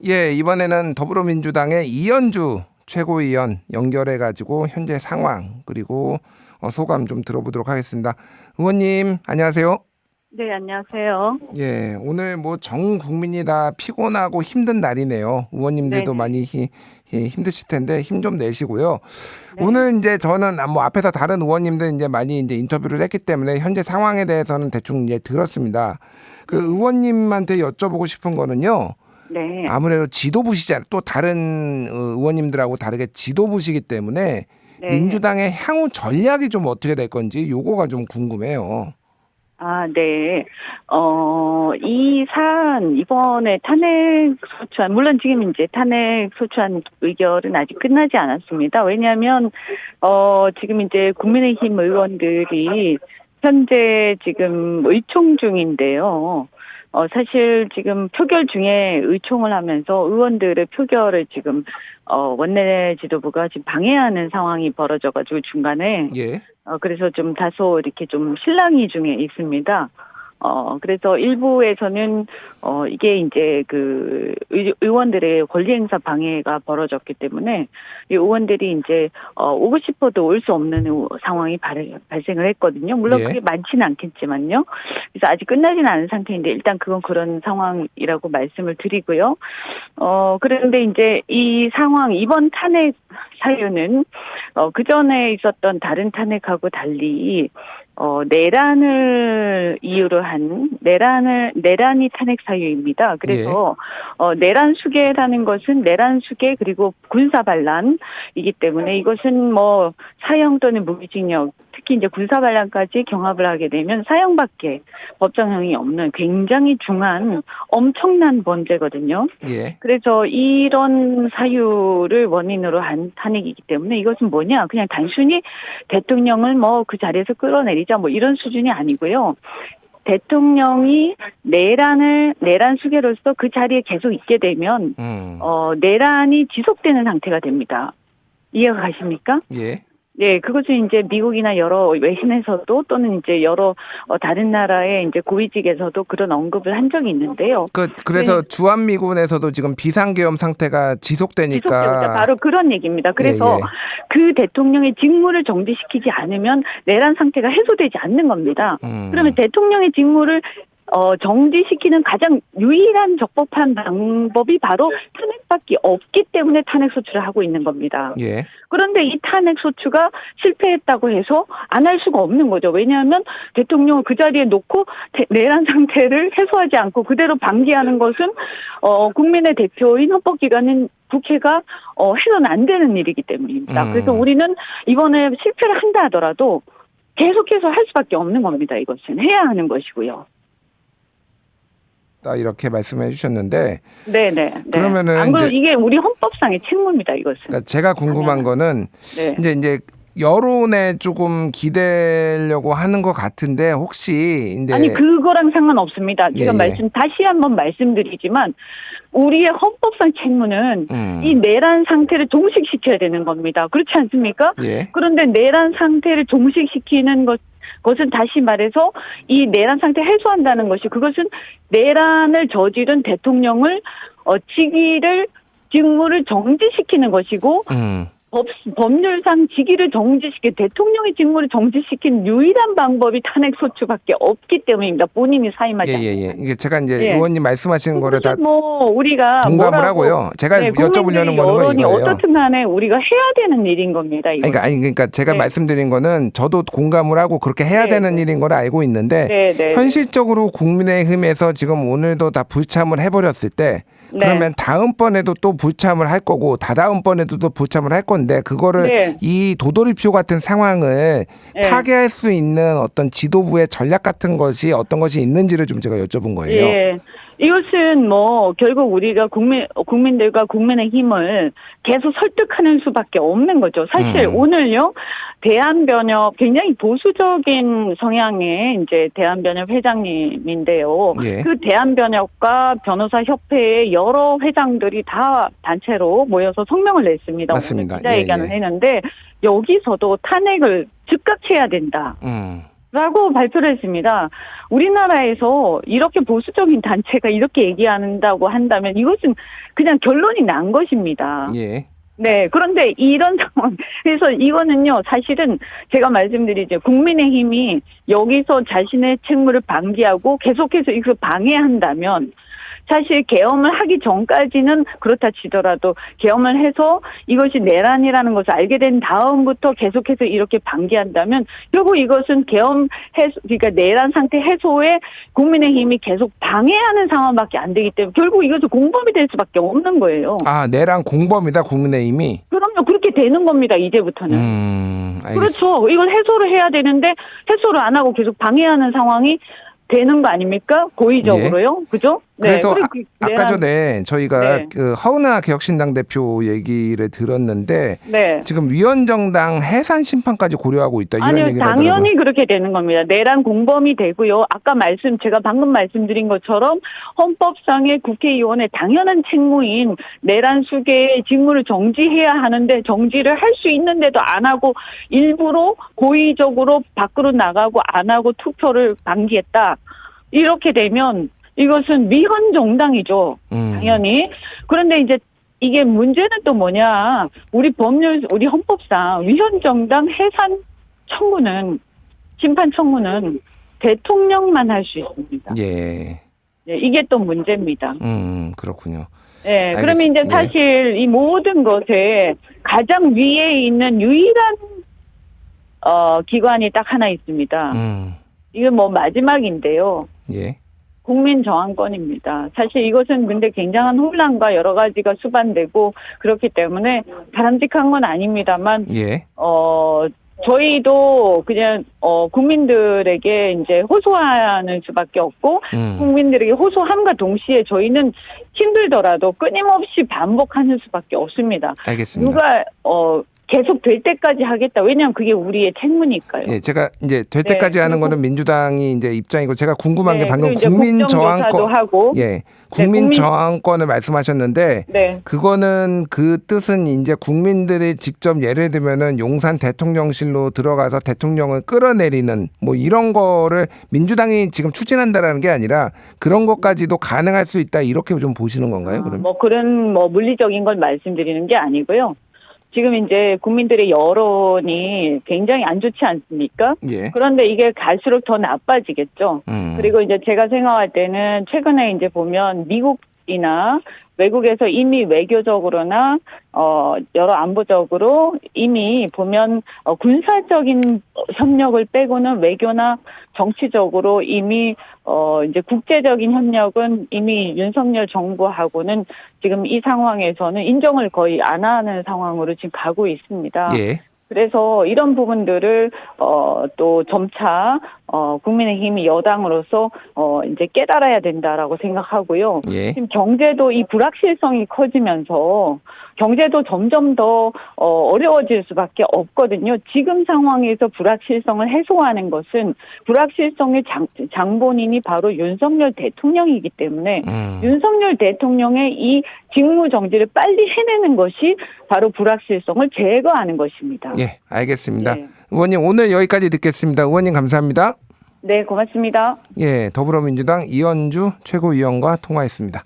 예, 이번에는 더불어민주당의 이현주 최고위원 연결해가지고 현재 상황 그리고 소감 좀 들어보도록 하겠습니다. 의원님 안녕하세요. 네, 안녕하세요. 예, 오늘 뭐 전 국민이 다 피곤하고 힘든 날이네요. 의원님들도 네네. 많이 힘드실 텐데 힘 좀 내시고요. 네. 오늘 이제 저는 뭐 앞에서 다른 의원님들 이제 많이 이제 인터뷰를 했기 때문에 현재 상황에 대해서는 대충 이제 들었습니다. 그 의원님한테 여쭤보고 싶은 거는요. 네. 아무래도 지도부시잖아요. 또 다른 의원님들하고 다르게 지도부시기 때문에 네. 민주당의 향후 전략이 좀 어떻게 될 건지 요거가 좀 궁금해요. 아, 네. 이 사안, 이번에 탄핵 소추안, 물론 지금 이제 탄핵 소추안 의결은 아직 끝나지 않았습니다. 왜냐하면, 지금 이제 국민의힘 의원들이 현재 지금 의총 중인데요. 사실 지금 표결 중에 의총을 하면서 의원들의 표결을 지금, 원내 지도부가 지금 방해하는 상황이 벌어져가지고 중간에, 예. 그래서 좀 다소 이렇게 좀 실랑이 중에 있습니다. 그래서 일부에서는, 이게 이제 그 의원들의 권리행사 방해가 벌어졌기 때문에 이 의원들이 이제, 오고 싶어도 올 수 없는 상황이 발생을 했거든요. 물론 예. 그게 많지는 않겠지만요. 그래서 아직 끝나지는 않은 상태인데 일단 그건 그런 상황이라고 말씀을 드리고요. 그런데 이제 이 상황, 이번 탄핵 사유는, 그 전에 있었던 다른 탄핵하고 달리, 내란을 이유로 한 내란이 탄핵 사유입니다. 그래서 내란 수계라는 것은 내란 수계 그리고 군사 반란이기 때문에 이것은 뭐 사형 또는 무기징역, 특히 이제 군사 반란까지 경합을 하게 되면 사형밖에 법정형이 없는 굉장히 중한 엄청난 범죄거든요. 예. 그래서 이런 사유를 원인으로 한 탄핵이기 때문에 이것은 뭐냐, 그냥 단순히 대통령을 뭐 그 자리에서 끌어내리자 뭐 이런 수준이 아니고요. 대통령이 내란 수계로서 그 자리에 계속 있게 되면 내란이 지속되는 상태가 됩니다. 이해가 가십니까? 예. 네, 그것은 이제 미국이나 여러 외신에서도 또는 이제 여러 다른 나라의 이제 고위직에서도 그런 언급을 한 적이 있는데요. 그래서 주한미군에서도 지금 비상계엄 상태가 지속되니까 지속되고 바로 그런 얘기입니다. 그래서 예. 그 대통령의 직무를 정지시키지 않으면 내란 상태가 해소되지 않는 겁니다. 그러면 대통령의 직무를 정지시키는 가장 유일한 적법한 방법이 바로 탄핵밖에 없기 때문에 탄핵 소추를 하고 있는 겁니다. 예. 그런데 이 탄핵 소추가 실패했다고 해서 안 할 수가 없는 거죠. 왜냐하면 대통령을 그 자리에 놓고 내란 상태를 해소하지 않고 그대로 방기하는 것은 국민의 대표인 헌법기관인 국회가 해서는 안 되는 일이기 때문입니다. 그래서 우리는 이번에 실패를 한다 하더라도 계속해서 할 수밖에 없는 겁니다. 이것은 해야 하는 것이고요. 이렇게 말씀해 주셨는데 네네. 그러면은 안 그래도 이제 이게 우리 헌법상의 책무입니다. 이것은. 그러니까 제가 궁금한 거는 네. 이제 여론에 조금 기대려고 하는 것 같은데 혹시 이제 아니 그거랑 상관없습니다. 지금 다시 한번 말씀드리지만 우리의 헌법상 책무는 이 내란 상태를 종식시켜야 되는 겁니다. 그렇지 않습니까? 예. 그런데 내란 상태를 종식시키는 것은 다시 말해서 이 내란 상태 해소한다는 것이 그것은 내란을 저지른 대통령을 직무를 정지시키는 것이고 법률상 직위를 대통령의 직무를 정지시킨 유일한 방법이 탄핵 소추밖에 없기 때문입니다. 본인이 사임하지 않는. 예. 이게 제가 이제 의원님 말씀하시는 거를 다 우리가 동감을 하고요. 제가 여쭤보려는 거는 여론이 이거예요. 어떻든 간에 우리가 해야 되는 일인 겁니다. 그러니까 제가 말씀드린 거는 저도 공감을 하고 그렇게 해야 되는 일인 걸 알고 있는데 현실적으로 국민의힘에서 지금 오늘도 다 불참을 해버렸을 때 그러면 다음번에도 또 불참을 할 거고 다다음번에도 또 불참을 할 건데 그거를 이 도돌이표 같은 상황을 타개할 수 있는 어떤 지도부의 전략 같은 것이 어떤 것이 있는지를 좀 제가 여쭤본 거예요. 예. 이것은 뭐 결국 우리가 국민들과 국민의힘을 계속 설득하는 수밖에 없는 거죠. 사실 오늘요 대한변협 굉장히 보수적인 성향의 이제 대한변협 회장님인데요. 그 대한변협과 변호사협회의 여러 회장들이 다 단체로 모여서 성명을 냈습니다. 맞습니다. 기자회견을 했는데 여기서도 탄핵을 즉각 해야 된다. 라고 발표를 했습니다. 우리나라에서 이렇게 보수적인 단체가 이렇게 얘기한다고 한다면 이것은 그냥 결론이 난 것입니다. 예. 네. 그런데 이런 상황, 그래서 이거는요, 사실은 제가 말씀드리죠. 국민의힘이 여기서 자신의 책무를 방기하고 계속해서 이걸 방해한다면 사실 계엄을 하기 전까지는 그렇다 치더라도 계엄을 해서 이것이 내란이라는 것을 알게 된 다음부터 계속해서 이렇게 방기한다면 결국 이것은 계엄 해소, 그러니까 내란 상태 해소에 국민의힘이 계속 방해하는 상황밖에 안 되기 때문에 결국 이것은 공범이 될 수밖에 없는 거예요. 아, 내란 공범이다 국민의힘이. 그럼요. 그렇게 되는 겁니다. 이제부터는. 알겠습니다. 그렇죠. 이걸 해소를 해야 되는데 해소를 안 하고 계속 방해하는 상황이 되는 거 아닙니까? 고의적으로요. 그죠? 그래서 네. 아까 전에 저희가 네. 그 허은하 개혁신당 대표 얘기를 들었는데 네. 지금 위원정당 해산 심판까지 고려하고 있다 이런 아니요, 얘기를 당연히 하더라고요. 그렇게 되는 겁니다. 내란 공범이 되고요. 아까 제가 방금 말씀드린 것처럼 헌법상의 국회의원의 당연한 책무인 내란 수계의 직무를 정지해야 하는데 정지를 할 수 있는데도 안 하고 일부러 고의적으로 밖으로 나가고 안 하고 투표를 방기했다. 이렇게 되면 이것은 위헌 정당이죠. 당연히. 그런데 이제 이게 문제는 또 뭐냐. 우리 헌법상 위헌 정당 해산 청구는, 심판 청구는 대통령만 할 수 있습니다. 예. 네, 이게 또 문제입니다. 그렇군요. 네, 그러면 이제 사실 이 모든 것에 가장 위에 있는 유일한 기관이 딱 하나 있습니다. 이게 뭐 마지막인데요. 예. 국민저항권입니다. 사실 이것은 근데 굉장한 혼란과 여러 가지가 수반되고 그렇기 때문에 바람직한 건 아닙니다만, 예. 저희도 그냥, 국민들에게 이제 호소하는 수밖에 없고, 국민들에게 호소함과 동시에 저희는 힘들더라도 끊임없이 반복하는 수밖에 없습니다. 알겠습니다. 누가, 계속 될 때까지 하겠다. 왜냐하면 그게 우리의 책무니까요. 예, 제가 이제 될 때까지 하는 거는 민주당이 이제 입장이고 제가 궁금한 게 방금 그리고 이제 국민저항권, 하고. 예, 국민저항권을 말씀하셨는데, 네. 그거는 그 뜻은 이제 국민들이 직접 예를 들면은 용산 대통령실로 들어가서 대통령을 끌어내리는 뭐 이런 거를 민주당이 지금 추진한다라는 게 아니라 그런 것까지도 가능할 수 있다 이렇게 좀 보시는 건가요? 그러면? 뭐 그런 물리적인 걸 말씀드리는 게 아니고요. 지금 이제 국민들의 여론이 굉장히 안 좋지 않습니까? 예. 그런데 이게 갈수록 더 나빠지겠죠. 그리고 이제 제가 생각할 때는 최근에 이제 보면 미국이나 외국에서 이미 외교적으로나 여러 안보적으로 이미 보면 군사적인 협력을 빼고는 외교나 정치적으로 이미 이제 국제적인 협력은 이미 윤석열 정부하고는 지금 이 상황에서는 인정을 거의 안 하는 상황으로 지금 가고 있습니다. 예. 그래서 이런 부분들을 또 점차 국민의힘이 여당으로서 이제 깨달아야 된다라고 생각하고요. 예. 지금 경제도 이 불확실성이 커지면서 경제도 점점 더 어려워질 수밖에 없거든요. 지금 상황에서 불확실성을 해소하는 것은 불확실성의 장본인이 바로 윤석열 대통령이기 때문에 윤석열 대통령의 이 직무 정지를 빨리 해내는 것이 바로 불확실성을 제거하는 것입니다. 예, 알겠습니다. 네. 의원님 오늘 여기까지 듣겠습니다. 의원님 감사합니다. 네, 고맙습니다. 예, 더불어민주당 이현주 최고위원과 통화했습니다.